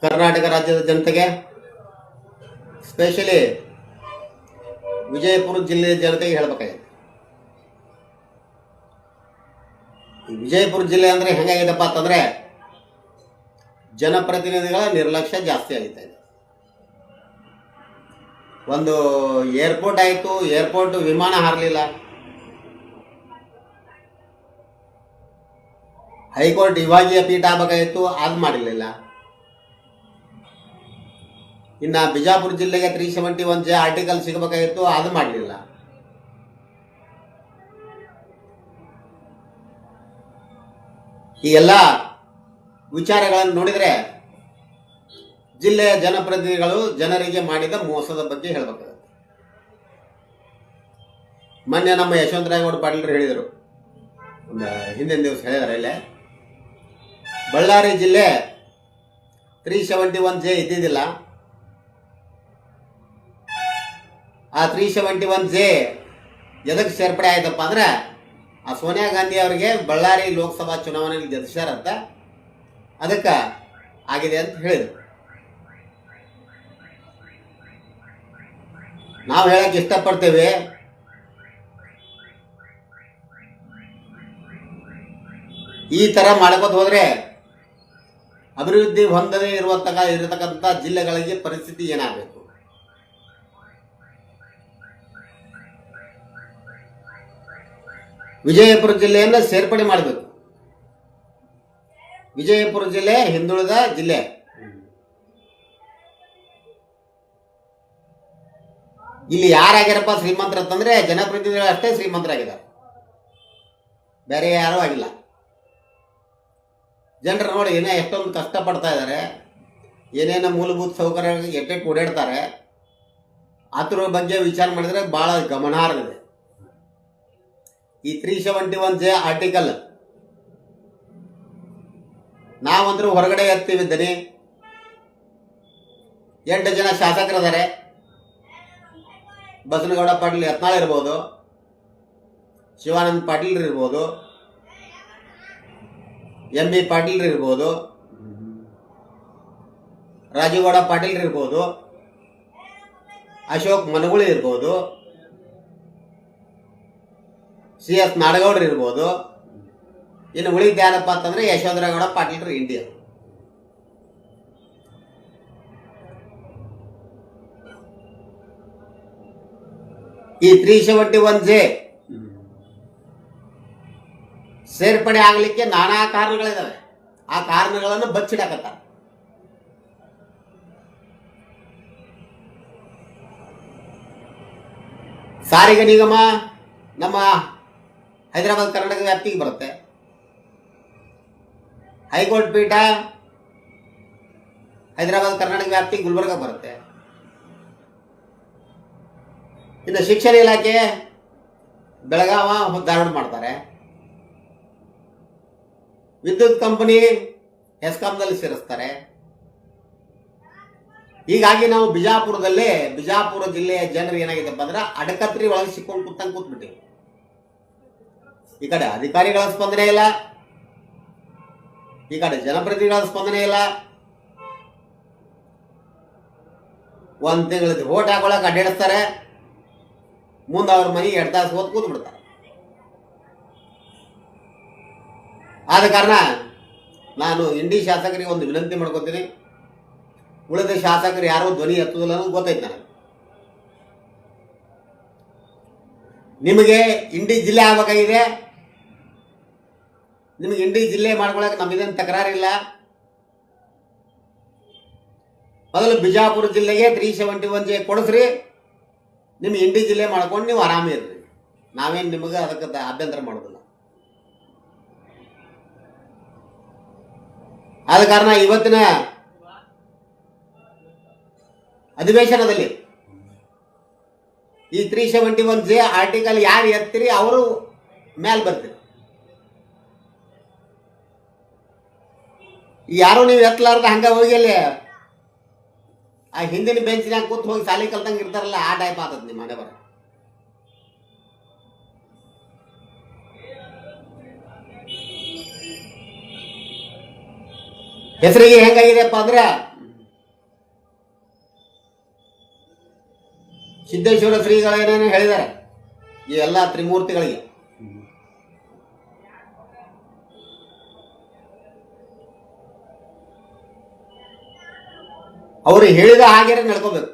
ಕರ್ನಾಟಕ ರಾಜ್ಯದ ಜನತೆಗೆ, ಸ್ಪೆಷಲಿ ವಿಜಯಪುರ ಜಿಲ್ಲೆಯ ಜನತೆಗೆ ಹೇಳಬೇಕಾಗಿದೆ. ಈ ವಿಜಯಪುರ ಜಿಲ್ಲೆ ಅಂದರೆ ಹೆಂಗಾಗಿದೆಪ್ಪ ಅಂತಂದರೆ ಜನಪ್ರತಿನಿಧಿಗಳ ನಿರ್ಲಕ್ಷ್ಯ ಜಾಸ್ತಿ ಆಗಿದೆ. ಒಂದು ಏರ್ಪೋರ್ಟ್ ಆಯಿತು, ಏರ್ಪೋರ್ಟ್ ವಿಮಾನ ಹಾರಲಿಲ್ಲ. ಹೈಕೋರ್ಟ್ ವಿಭಾಗೀಯ ಪೀಠ ಆಗಬೇಕಾಗಿತ್ತು, ಅದು ಮಾಡಲಿಲ್ಲ. ಇನ್ನು ಬಿಜಾಪುರ ಜಿಲ್ಲೆಗೆ 371J ಆರ್ಟಿಕಲ್ ಸಿಗಬೇಕಾಗಿತ್ತು, ಅದು ಮಾಡಲಿಲ್ಲ. ಈ ಎಲ್ಲ ವಿಚಾರಗಳನ್ನು ನೋಡಿದರೆ ಜಿಲ್ಲೆಯ ಜನಪ್ರತಿನಿಧಿಗಳು ಜನರಿಗೆ ಮಾಡಿದ ಮೋಸದ ಬಗ್ಗೆ ಹೇಳಬೇಕಾಗುತ್ತೆ. ಮೊನ್ನೆ ನಮ್ಮ ಯಶವಂತರಾಯಗೌಡ ಪಾಟೀಲರು ಹೇಳಿದರು, ಒಂದು ಹಿಂದಿನ ದಿವಸ ಹೇಳಿದಾರೆ. ಇಲ್ಲೇ ಬಳ್ಳಾರಿ ಜಿಲ್ಲೆ 371J ಇದ್ದಿದ್ದಿಲ್ಲ. ಆ 371J ಎದಕ್ಕೆ ಸೇರ್ಪಡೆ ಆಯ್ತಪ್ಪ ಅಂದ್ರೆ ಆ ಸೋನಿಯಾ ಗಾಂಧಿ ಅವರಿಗೆ ಬಳ್ಳಾರಿ ಲೋಕಸಭಾ ಚುನಾವಣೆಯಲ್ಲಿ ಗೆಲ್ಲಿಸ್ಯಾರಂತ, ಅದಕ್ಕೆ ಆಗಿದೆ ಅಂತ ಹೇಳಿದರು. ನಾವು ಹೇಳಕ್ಕೆ ಇಷ್ಟಪಡ್ತೇವೆ, ಈ ಥರ ಮಾಡ್ಕೋತ ಹೋದರೆ ಅಭಿವೃದ್ಧಿ ಹೊಂದದೇ ಇರತಕ್ಕಂಥ ಜಿಲ್ಲೆಗಳಿಗೆ ಪರಿಸ್ಥಿತಿ ಏನಾಗಬೇಕು? ವಿಜಯಪುರ ಜಿಲ್ಲೆಯನ್ನು ಸೇರ್ಪಡೆ ಮಾಡಬೇಕು. ವಿಜಯಪುರ ಜಿಲ್ಲೆ ಹಿಂದುಳಿದ ಜಿಲ್ಲೆ. ಇಲ್ಲಿ ಯಾರಾಗ್ಯಾರಪ್ಪ ಶ್ರೀಮಂತರು ಅಂತಂದ್ರೆ ಜನಪ್ರತಿನಿಧಿಗಳು ಅಷ್ಟೇ ಶ್ರೀಮಂತರಾಗಿದ್ದಾರೆ, ಬೇರೆ ಯಾರೂ ಆಗಿಲ್ಲ. ಜನರು ನೋಡಿ ಏನೋ ಎಷ್ಟೊಂದು ಕಷ್ಟಪಡ್ತಾ ಇದ್ದಾರೆ, ಏನೇನೋ ಮೂಲಭೂತ ಸೌಕರ್ಯ ಎಟ್ಟೆಟ್ಟು ಓಡಾಡ್ತಾರೆ. ಅದ್ರ ಬಗ್ಗೆ ವಿಚಾರ ಮಾಡಿದ್ರೆ ಭಾಳ ಗಮನಾರ್ಹವಿದೆ. ಈ 371J ಆರ್ಟಿಕಲ್ ನಾವಂದ್ರೂ ಹೊರಗಡೆ ಎತ್ತೀವಿ ದನಿ. 8 ಜನ ಶಾಸಕರಿದ್ದಾರೆ. ಬಸನಗೌಡ ಪಾಟೀಲ್ ಯತ್ನಾಳ್ ಇರ್ಬೋದು, ಶಿವಾನಂದ ಪಾಟೀಲ್ ಇರ್ಬೋದು, MB ಪಾಟೀಲ್ ಇರ್ಬೋದು, ರಾಜೀವ್ಗೌಡ ಪಾಟೀಲ್ ಇರ್ಬೋದು, ಅಶೋಕ್ ಮನಗುಳಿ ಇರ್ಬೋದು, CS ನಾಡಗೌಡರು ಇರ್ಬೋದು. ಇನ್ನು ಉಳಿದ ಯಾರಪ್ಪ ಅಂತಂದ್ರೆ ಯಶವಂತರಾಯಗೌಡ ಪಾಟೀಲ್ರು ಇಂಡಿಯಾ. ಈ 371J ಸೇರ್ಪಡೆ ಆಗಲಿಕ್ಕೆ ನಾನಾ ಕಾರಣಗಳಿದಾವೆ. ಆ ಕಾರಣಗಳನ್ನು ಬಚ್ಚಿಡಕತ್ತಾರೆ. ಸಾರಿಗೆ ನಿಗಮ ನಮ್ಮ ಹೈದರಾಬಾದ್ ಕರ್ನಾಟಕ ವ್ಯಾಪ್ತಿಗೆ ಬರುತ್ತೆ. ಹೈಕೋರ್ಟ್ ಪೀಠ ಹೈದರಾಬಾದ್ ಕರ್ನಾಟಕ ವ್ಯಾಪ್ತಿಗೆ ಗುಲ್ಬರ್ಗ ಬರುತ್ತೆ. ಇನ್ನು ಶಿಕ್ಷಣ ಇಲಾಖೆ ಬೆಳಗಾವ ಧಾರವಾಡ ಮಾಡ್ತಾರೆ. ವಿದ್ಯುತ್ ಕಂಪನಿ ಹೆಸ್ಕಾಂದಲ್ಲಿ ಸೇರಿಸ್ತಾರೆ. ಹೀಗಾಗಿ ನಾವು ಬಿಜಾಪುರ ಜಿಲ್ಲೆಯ ಜನರು ಏನಾಗಿದೆಪ್ಪ ಅಂದ್ರೆ ಅಡಕತ್ರಿ ಒಳಗೆ ಸಿಕ್ಕೊಂಡು ಕೂತ್ಬಿಟ್ಟಿವಿ. ಈ ಕಡೆ ಅಧಿಕಾರಿಗಳ ಸ್ಪಂದನೆ ಇಲ್ಲ, ಈ ಕಡೆ ಜನಪ್ರತಿನಿಧಿಗಳ ಸ್ಪಂದನೆ ಇಲ್ಲ. ಒಂದು ತಿಂಗಳ ಓಟ್ ಹಾಕೊಳಕ್ಕೆ ಅಡ್ಡಾಡಿಸ್ತಾರೆ, ಮುಂದೆ ಅವ್ರ ಮನೆಗೆ 2 ತಾಸು ಹೋದ್ ಕೂತ್ ಬಿಡ್ತಾರೆ. ಆದ ಕಾರಣ ನಾನು ಇಂಡಿ ಶಾಸಕರಿಗೆ ಒಂದು ವಿನಂತಿ ಮಾಡ್ಕೊತೀನಿ. ಉಳಿದ ಶಾಸಕರು ಯಾರೋ ಧ್ವನಿ ಎತ್ತುದಿಲ್ಲ ಅನ್ನೋದು ಗೊತ್ತೈತೆ ನನಗೆ. ನಿಮಗೆ ಇಂಡಿ ಜಿಲ್ಲೆ ಆಗಬೇಕಾಗಿದೆ. ನಿಮಗೆ ಇಂಡಿ ಜಿಲ್ಲೆ ಮಾಡ್ಕೊಳಕ್ಕೆ ನಮ್ಮಿದೇನು ತಕರಾರಿಲ್ಲ. ಮೊದಲು ಬಿಜಾಪುರ ಜಿಲ್ಲೆಗೆ 371J ಕೊಡಿಸ್ರಿ, ನಿಮ್ಗೆ ಇಂಡಿ ಜಿಲ್ಲೆ ಮಾಡ್ಕೊಂಡು ನೀವು ಆರಾಮಿರ್ರಿ. ನಾವೇನು ನಿಮಗೆ ಅದಕ್ಕೆ ಅಭ್ಯಂತರ ಮಾಡೋದಿಲ್ಲ. ಆದ ಕಾರಣ ಇವತ್ತಿನ ಅಧಿವೇಶನದಲ್ಲಿ ಈ 371J ಆರ್ಟಿಕಲ್ ಯಾರು ಎತ್ತೀರಿ ಅವರು ಮೇಲೆ ಬರ್ತೀರಿ. ಯಾರು ನೀವು ಎತ್ತಲಾರ್ದ ಹಂಗ ಹೋಗಿ ಅಲ್ಲಿ ಆ ಹಿಂದಿನ ಬೆಂಚಿನಾಗ ಕೂತ್ ಹೋಗಿ ಸಾಲಿ ಕಲ್ತಂಗೆ ಇರ್ತಾರಲ್ಲ, ಆ ಟೈಪ್ ಆತದ ನಿಮ್ಮ ಮನೆ ಬರ. ಹೆಸರಿಗೆ ಹೆಂಗಾಗಿದೆಪ್ಪ ಅಂದ್ರೆ ಸಿದ್ದೇಶ್ವರ ಶ್ರೀಗಳೇನೇನು ಹೇಳಿದ್ದಾರೆ ಈ ಎಲ್ಲ ತ್ರಿಮೂರ್ತಿಗಳಿಗೆ. ಅವರು ಹೇಳಿದ ಹಾಗೆ ನಡ್ಕೋಬೇಕು.